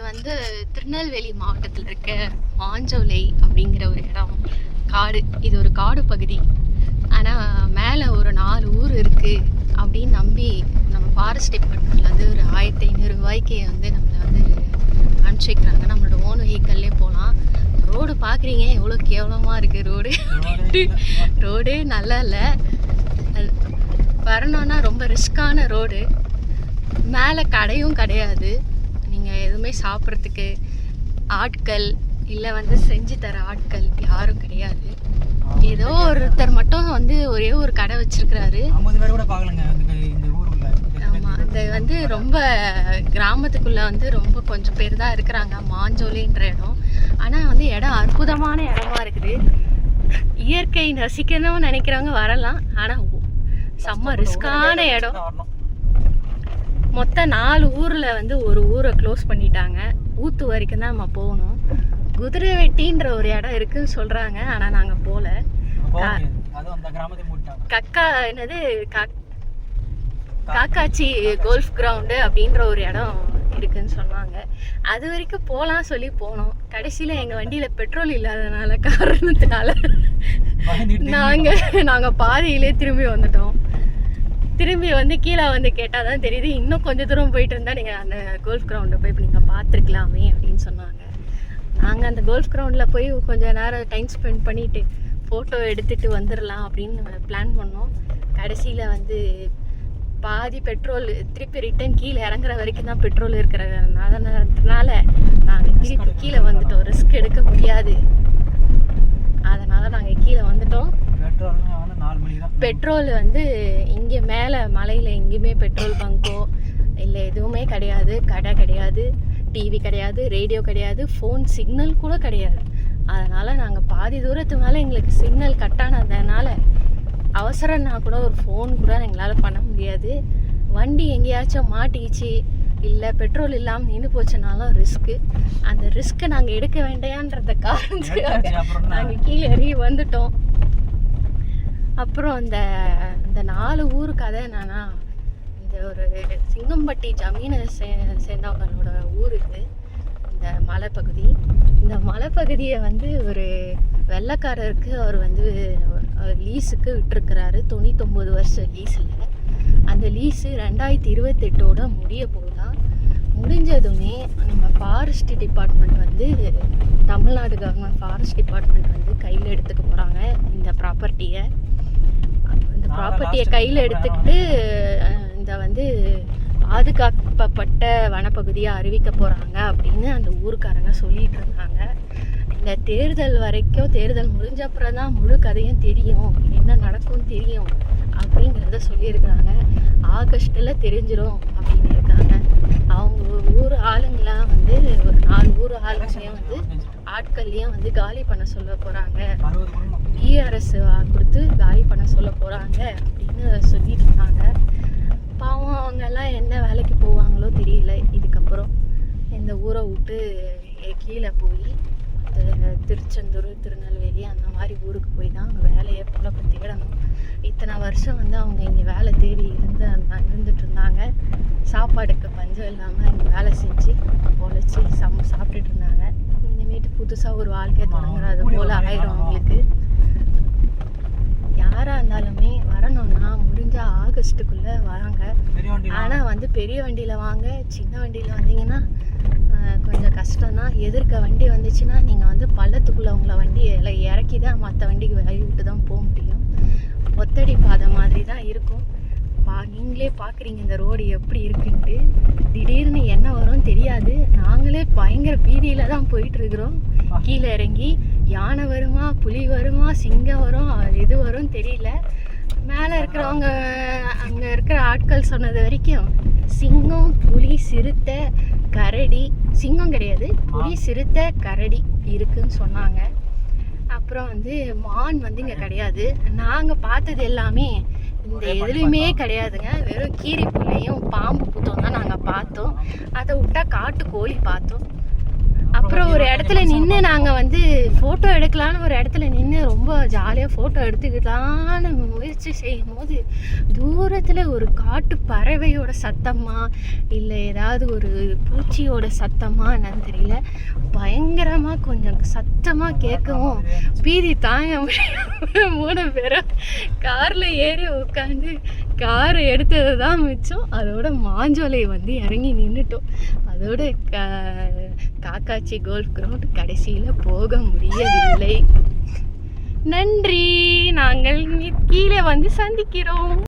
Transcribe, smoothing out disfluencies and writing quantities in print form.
வந்து திருநெல்வேலி மாவட்டத்தில் இருக்க மாஞ்சோலை அப்படிங்கிற ஒரு இடம். காடு, இது ஒரு காடு பகுதி. ஆனால் மேலே ஒரு 4 ஊர் இருக்குது அப்படின்னு நம்பி நம்ம ஃபாரஸ்ட் டிபார்ட்மெண்ட்லேருந்து ஒரு 1500 ரூபாய்க்கு வந்து நம்மளை வந்து அனுப்பிச்சிக்கிறாங்க. நம்மளோட ஓன் வெஹிக்கல்லே போகலாம். ரோடு பார்க்குறீங்க எவ்வளோ கேவலமாக இருக்குது. ரோடு நல்லா இல்லை. வரணுன்னா ரொம்ப ரிஸ்க்கான ரோடு. மேலே கடையும் கிடையாது. நீங்கள் எதுவுமே சாப்பிட்றதுக்கு ஆட்கள் இல்லை வந்து செஞ்சு தர ஆட்கள் யாரும் கிடையாது. ஏதோ ஒருத்தர் மட்டும் வந்து ஒரே ஒரு கடை வச்சிருக்கிறாரு. ஆமாம், இந்த வந்து ரொம்ப கிராமத்துக்குள்ளே வந்து ரொம்ப கொஞ்சம் பேர் தான் இருக்கிறாங்க. மாஞ்சோலைன்ற இடம். ஆனால் வந்து இடம் அற்புதமான இடமா இருக்குது. இயற்கை ரசிக்கணும்னு நினைக்கிறவங்க வரலாம். ஆனால் செம்ம ரிஸ்கான இடம். மொத்தம் 4 ஊரில் வந்து ஒரு ஊரை க்ளோஸ் பண்ணிட்டாங்க. ஊத்து வரைக்கும் தான் நம்ம போகணும். குதிரை வெட்டின்ற ஒரு இடம் இருக்குன்னு சொல்கிறாங்க. ஆனால் நாங்கள் போகல. காக்காச்சி கோல்ஃப் கிரவுண்டு அப்படின்ற ஒரு இடம் இருக்குன்னு சொன்னாங்க. அது வரைக்கும் போகலாம் சொல்லி போனோம். கடைசியில் எங்கள் வண்டியில் பெட்ரோல் இல்லாதனால காரணத்தினால நாங்கள் பாதியிலே திரும்பி வந்துட்டோம். திரும்பி வந்து கீழே வந்து கேட்டால் தான் தெரியுது, இன்னும் கொஞ்சம் தூரம் போயிட்டு இருந்தால் நீங்கள் அந்த கோல்ஃப் கிரவுண்டை போய் இப்போ நீங்கள் பார்த்துருக்கலாமே அப்படின்னு சொன்னாங்க. நாங்கள் அந்த கோல்ஃப் கிரவுண்டில் போய் கொஞ்சம் நேரம் டைம் ஸ்பெண்ட் பண்ணிவிட்டு ஃபோட்டோ எடுத்துகிட்டு வந்துடலாம் அப்படின்னு பிளான் பண்ணோம். கடைசியில் வந்து பாதி பெட்ரோல் திருப்பி ரிட்டன் கீழே இறங்குற வரைக்கும் தான் பெட்ரோல் இருக்கிறதுனால நாங்கள் திருப்பி கீழே வந்துட்டோம். ரிஸ்க் எடுக்க முடியாது. அதனால் நாங்கள் கீழே வந்துட்டோம். பெட்ரோல் வந்து இங்கே மேலே மலையில் எங்கேயுமே பெட்ரோல் பங்கோ இல்லை எதுவுமே கிடையாது. கடை கிடையாது, டிவி கிடையாது, ரேடியோ கிடையாது, ஃபோன் சிக்னல் கூட கிடையாது. அதனால் நாங்கள் பாதி தூரத்துக்கு மேலே எங்களுக்கு சிக்னல் கட் ஆனதுனால அவசரம்னா கூட ஒரு ஃபோன் கூட எங்களால் பண்ண முடியாது. வண்டி எங்கேயாச்சும் மாட்டிக்கிச்சு இல்லை பெட்ரோல் இல்லாமல் நின்று போச்சுனாலும் ரிஸ்க்கு. அந்த ரிஸ்க்கை நாங்கள் எடுக்க வேண்டாயன்றத காரணத்துக்காக நாங்கள் கீழே இறங்கி வந்துட்டோம். அப்புறம் இந்த 4 ஊர் கதை என்னன்னா, இந்த ஒரு சிங்கம்பட்டி ஜமீனை சேர்ந்தவங்களோட ஊர் இது. இந்த மலைப்பகுதி. இந்த மலைப்பகுதியை வந்து ஒரு வெள்ளைக்காரருக்கு அவர் வந்து லீஸுக்கு விட்டுருக்கிறாரு. 99 வருஷம் லீஸில். அந்த லீஸு 2028 முடிய போகுதான். முடிஞ்சதுமே நம்ம ஃபாரஸ்ட் டிபார்ட்மெண்ட் வந்து தமிழ்நாடு கவர்மெண்ட் ஃபாரஸ்ட் டிபார்ட்மெண்ட் வந்து கையில் எடுத்துக்க போகிறாங்க. இந்த ப்ராப்பர்ட்டியை கையில் எடுத்துக்கிட்டு இந்த வந்து பாதுகாக்கப்பட்ட வனப்பகுதியாக அறிவிக்க போகிறாங்க அப்படின்னு அந்த ஊருக்காரங்க சொல்லிட்டு இருந்தாங்க. இந்த தேர்தல் வரைக்கும், தேர்தல் முடிஞ்ச அப்புறம் தான் முழு கதையும் தெரியும், என்ன நடக்கும்னு தெரியும் அப்படிங்கிறத சொல்லியிருக்காங்க. ஆகஸ்ட்டில் தெரிஞ்சிடும் அப்படின்னு இருக்காங்க. அவங்க ஊர் ஆளுங்களாம் வந்து ஒரு 4 ஊர் ஆளுங்களையும் வந்து ஆட்கள்லையும் வந்து காலி பண்ண சொல்ல போகிறாங்க. பிஆர்எஸ் கொடுத்து காலி பண்ண சொல்ல போகிறாங்க அப்படின்னு சொல்லிட்டு இருந்தாங்க. பாவம் அவங்கெல்லாம் என்ன வேலைக்கு போவாங்களோ தெரியல. இதுக்கப்புறம் இந்த ஊரை விட்டு கீழே போய் திருச்செந்தூர், திருநெல்வேலி அந்த மாதிரி ஊருக்கு போய் தான் அவங்க வேலையை பொழப்ப தேடணும். இத்தனை வருஷம் வந்து அவங்க இங்கே வேலை தேடி இருந்துட்டு இருந்தாங்க. சாப்பாடுக்கு பஞ்சம் இல்லாமல் இங்கே வேலை செஞ்சு பொழைச்சி சாப்பிட்டுட்டு இருந்தாங்க. இனிமேட்டு புதுசாக ஒரு வாழ்க்கையை தொடங்குறது போல் ஆயிரும் அவங்களுக்கு. யாராக இருந்தாலுமே வரணும்னா முடிஞ்சால் ஆகஸ்ட்டுக்குள்ளே வராங்க. ஆனால் வந்து பெரிய வண்டியில் வாங்க. சின்ன வண்டியில் வந்தீங்கன்னா கொஞ்சம் கஷ்டம்தான். எதிர்க்க வண்டி வந்துச்சுன்னா நீங்கள் வந்து பள்ளத்துக்குள்ளே உங்களை வண்டியை இறக்கி தான் மற்ற வண்டிக்கு வழி விட்டு தான் போக முடியும். ஒத்தடி பாதை மாதிரி தான் இருக்கும். நீங்களே பார்க்குறீங்க இந்த ரோடு எப்படி இருக்குன்ட்டு. திடீர்னு என்ன வரும்னு தெரியாது. நாங்களே பயங்கர பீதியில் தான் போயிட்டுருக்குறோம். கீழே இறங்கி யானை வருமா, புலி வருமா, சிங்கம் வரும், எது வரும்னு தெரியல. மேலே இருக்கிறவங்க, அங்கே இருக்கிற ஆட்கள் சொன்னது வரைக்கும் சிங்கம், புலி, சிறுத்தை, கரடி, சிங்கம் கிடையாது, புலி, சிறுத்தை, கரடி இருக்குன்னு சொன்னாங்க. அப்புறம் வந்து மான் வந்து இங்கே கிடையாது. நாங்கள் பார்த்தது எல்லாமே இந்த எதுலையுமே கிடையாதுங்க. வெறும் கீரி புள்ளையும் பாம்பு புத்தம் தான் நாங்கள் பார்த்தோம். அதை விட்டா காட்டு கோழி பார்த்தோம். அப்புறம் ஒரு இடத்துல நின்று நாங்கள் வந்து ஃபோட்டோ எடுக்கலான்னு ஒரு இடத்துல நின்று ரொம்ப ஜாலியாக ஃபோட்டோ எடுத்துக்கலான்னு முயற்சி செய்யும் போது தூரத்தில் ஒரு காட்டு பறவையோட சத்தமா இல்லை ஏதாவது ஒரு பூச்சியோட சத்தமா என்னன்னு தெரியல, பயங்கரமாக கொஞ்சம் சத்தமாக கேட்கவும் பீதி தாங்க முடியாம 3 பேரும் காரில் ஏறி உட்காந்து காரை எடுத்தது தான் மிச்சம். அதோட மாஞ்சோலை வந்து இறங்கி நின்றுட்டோம். அதோட காக்காச்சி கோல்ஃப் கிரவுண்ட் கடைசியில் போக முடியவில்லை. நன்றி, நாங்கள் கீழே வந்து சந்திக்கிறோம்.